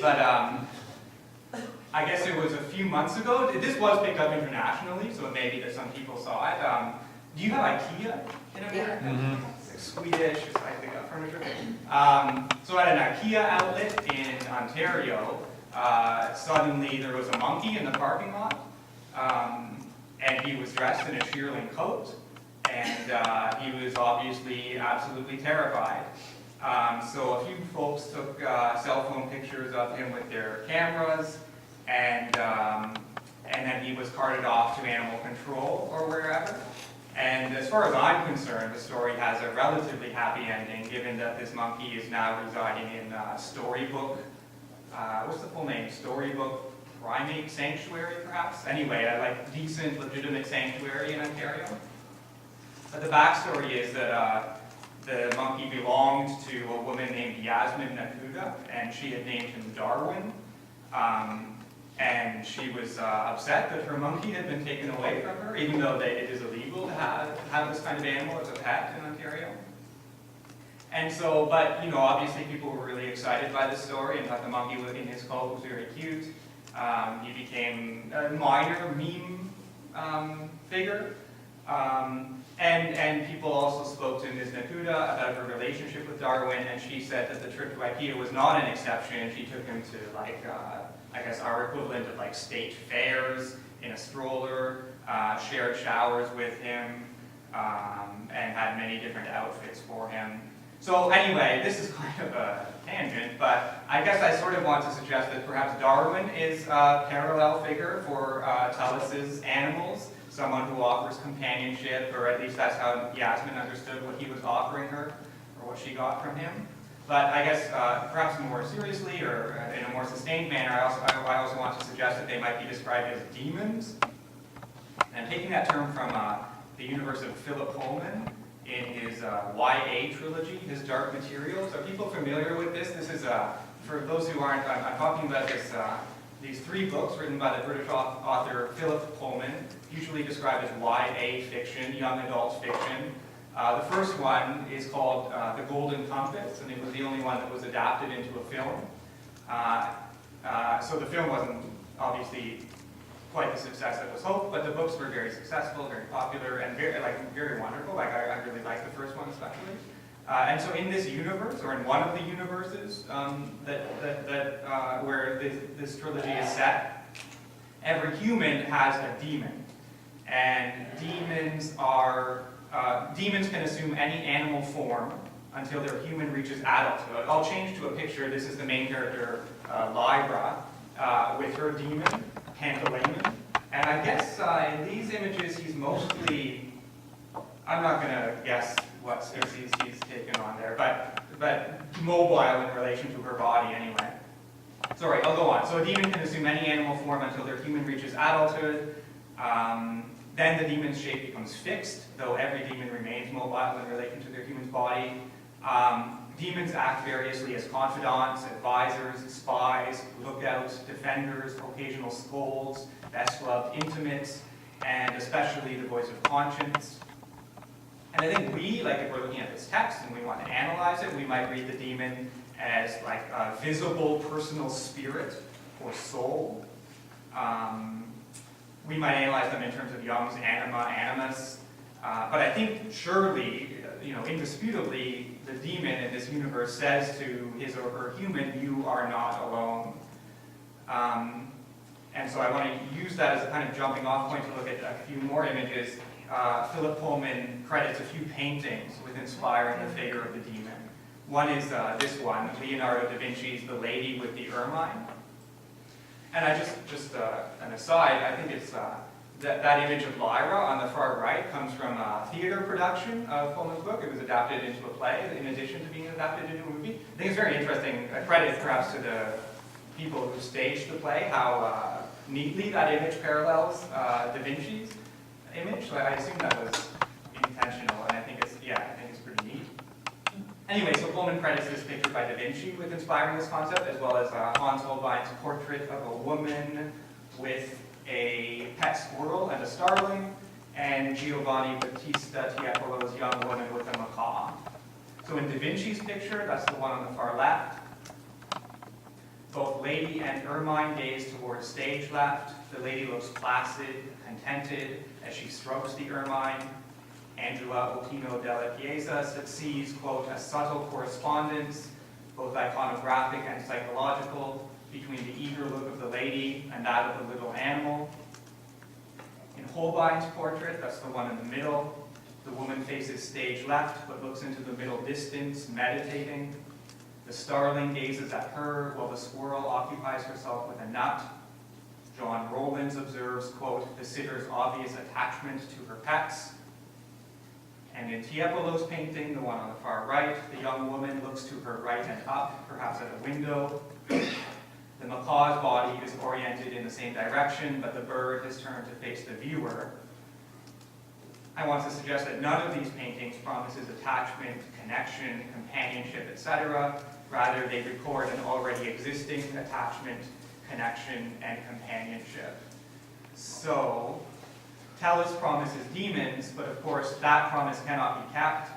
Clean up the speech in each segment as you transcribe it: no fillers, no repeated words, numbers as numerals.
But I guess it was a few months ago. This was picked up internationally, so it may be that some people saw it. Do you have IKEA in America? Mm-hmm. It's like Swedish, it's like they got furniture. So at an IKEA outlet in Ontario, suddenly there was a monkey in the parking lot, and he was dressed in a shearling coat, and he was obviously absolutely terrified. So a few folks took cell phone pictures of him with their cameras, and then he was carted off to animal control or wherever. And as far as I'm concerned, the story has a relatively happy ending, given that this monkey is now residing in Storybook, what's the full name? Storybook Primate Sanctuary, perhaps? Anyway, a like decent, legitimate sanctuary in Ontario. But the backstory is that the monkey belonged to a woman named Yasmin Nakuda, and she had named him Darwin. And she was upset that her monkey had been taken away from her, even though it is illegal to have this kind of animal as a pet in Ontario. And so, but obviously people were really excited by this story and thought the monkey in his coat was very cute. He became a minor meme figure. And people also spoke to Ms. Nakuda about her relationship with Darwin, and she said that the trip to IKEA was not an exception. She took him to I guess our equivalent of like state fairs in a stroller, shared showers with him, and had many different outfits for him. So anyway, this is kind of a tangent, but I guess I sort of want to suggest that perhaps Darwin is a parallel figure for Tullis's animals, someone who offers companionship, or at least that's how Yasmin understood what he was offering her, or what she got from him. But I guess perhaps more seriously, or in a more sustained manner, I also want to suggest that they might be described as demons. And I'm taking that term from the universe of Philip Pullman in his YA trilogy, his Dark Materials. Are people familiar with this? This is, for those who aren't, I'm talking about this, these 3 books written by the British author Philip Pullman, usually described as YA fiction, young adult fiction. The first one is called The Golden Compass, and it was the only one that was adapted into a film. So the film wasn't obviously quite the success that was hoped, but the books were very successful, very popular, and very wonderful. I really liked the first one especially. And so in this universe, or in one of the universes where this trilogy is set, every human has a demon. And demons can assume any animal form until their human reaches adulthood. I'll change to a picture. This is the main character, Lyra, with her demon, Pantalaimon. And I guess in these images he's mostly, I'm not going to guess what species he's taken on there, but mobile in relation to her body anyway. Sorry, I'll go on. So a demon can assume any animal form until their human reaches adulthood. Then the demon's shape becomes fixed, though every demon remains mobile in relation to their human's body. Demons act variously as confidants, advisors, spies, lookouts, defenders, occasional scolds, best-loved intimates, and especially the voice of conscience. And I think we, if we're looking at this text and we want to analyze it, we might read the demon as like a visible personal spirit or soul. We might analyze them in terms of Jung's anima, animus, but I think surely, indisputably, the demon in this universe says to his or her human, you are not alone. And so I want to use that as a kind of jumping off point to look at a few more images. Philip Pullman credits a few paintings with inspiring the figure of the demon. One is this one, Leonardo da Vinci's The Lady with the Ermine. And I just an aside, I think it's that image of Lyra on the far right comes from a theater production of Pullman's book. It was adapted into a play in addition to being adapted into a movie. I think it's very interesting, a credit perhaps to the people who staged the play, how neatly that image parallels Da Vinci's image. So I assume that was intentional, and I think it's pretty neat. Anyway, so Pullman credits this picture by Da Vinci with inspiring this concept, as well as Hans Holbein's portrait of a woman with a pet squirrel and a starling, and Giovanni Battista Tiepolo's young woman with a macaw. So in Da Vinci's picture, that's the one on the far left, Both lady and Ermine gaze towards stage left. The lady looks placid, contented, as she strokes the ermine. Angela Ottino della Chiesa sees, quote, a subtle correspondence, both iconographic and psychological, between the eager look of the lady and that of the little animal. In Holbein's portrait, that's the one in the middle, the woman faces stage left but looks into the middle distance, meditating. The starling gazes at her while the squirrel occupies herself with a nut. John Rowlands observes, quote, the sitter's obvious attachment to her pets. And in Tiepolo's painting, the one on the far right, the young woman looks to her right and up, perhaps at a window. The macaw's body is oriented in the same direction, but the bird has turned to face the viewer. I want to suggest that none of these paintings promises attachment, connection, companionship, etc. Rather, they record an already existing attachment, connection, and companionship. So, Tellus promises demons, but of course that promise cannot be kept.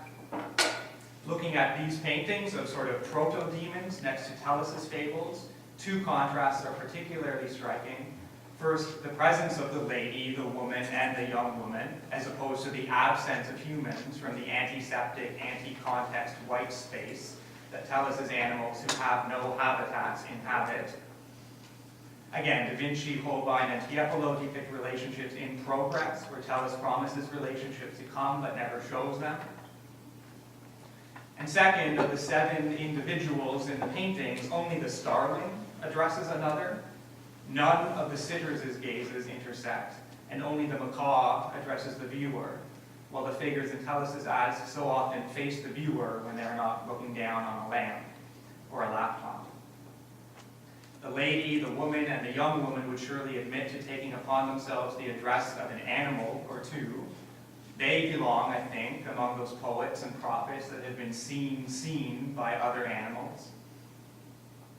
Looking at these paintings of sort of proto-demons next to Tellus's fables, two contrasts are particularly striking. First, the presence of the lady, the woman, and the young woman, as opposed to the absence of humans from the antiseptic, anti-context white space that Tellus's animals who have no habitats inhabit. Again, Da Vinci, Holbein, and Tiepolo depict relationships in progress, where Tellus promises relationships to come but never shows them. And second, of the 7 individuals in the paintings, only the starling addresses another. None of the sitters' gazes intersect, and only the macaw addresses the viewer, while the figures in Tellus's ads so often face the viewer when they're not looking down on a lamp or a laptop. The lady, the woman, and the young woman would surely admit to taking upon themselves the address of an animal or two. They belong, I think, among those poets and prophets that have been seen by other animals.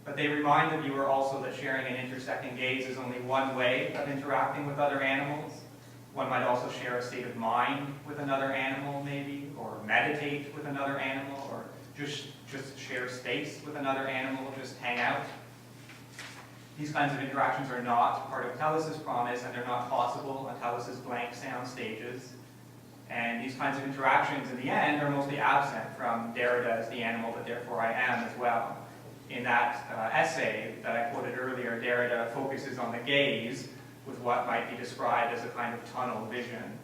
But they remind the viewer also that sharing an intersecting gaze is only one way of interacting with other animals. One might also share a state of mind with another animal, maybe, or meditate with another animal, or just share space with another animal, just hang out. These kinds of interactions are not part of Tellus's promise, and they're not possible on Tellus's blank sound stages. And these kinds of interactions, in the end, are mostly absent from Derrida's The Animal That Therefore I Am as well. In that essay that I quoted earlier, Derrida focuses on the gaze with what might be described as a kind of tunnel vision.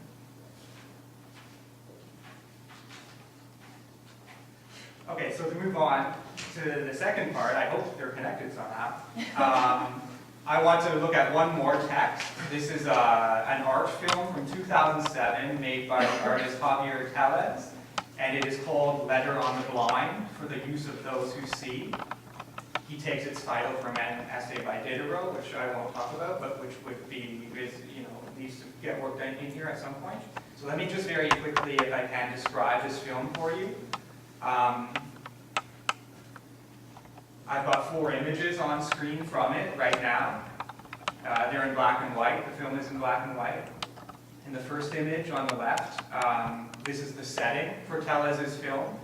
Okay, so to move on to the second part, I hope they're connected somehow. I want to look at one more text. This is an art film from 2007 made by the artist Javier Tellez, and it is called Letter on the Blind, for the use of those who see. He takes its title from an essay by Diderot, which I won't talk about, but which would be, needs to get worked in here at some point. So let me just very quickly, if I can, describe this film for you. I've got 4 images on screen from it right now. They're in black and white. The film is in black and white. In the first image on the left, this is the setting for Tellez's film.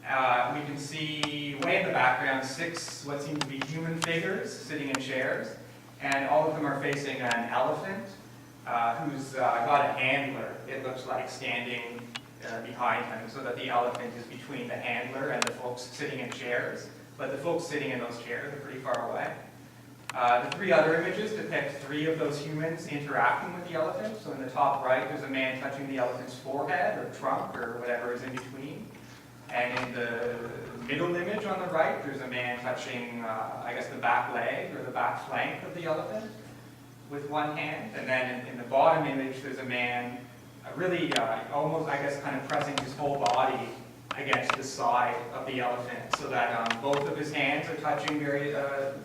We can see way in the background 6 what seem to be human figures sitting in chairs, and all of them are facing an elephant who's got a handler, it looks like, standing behind him, so that the elephant is between the handler and the folks sitting in chairs. But the folks sitting in those chairs are pretty far away. The 3 other images depict 3 of those humans interacting with the elephant. So in the top right, there's a man touching the elephant's forehead or trunk or whatever is in between. And in the middle image on the right, there's a man touching, I guess, the back leg or the back flank of the elephant with one hand. And then in the bottom image, there's a man really almost, I guess, kind of pressing his whole body against the side of the elephant, so that both of his hands are touching various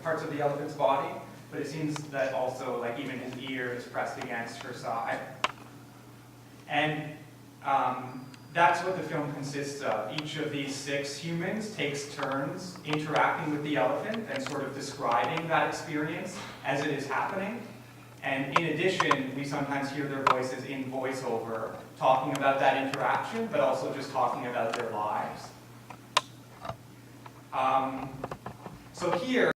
parts of the elephant's body, but it seems that also, like, even his ear is pressed against her side. And that's what the film consists of. Each of these 6 humans takes turns interacting with the elephant and sort of describing that experience as it is happening. And in addition, we sometimes hear their voices in voiceover talking about that interaction, but also just talking about their lives. So here,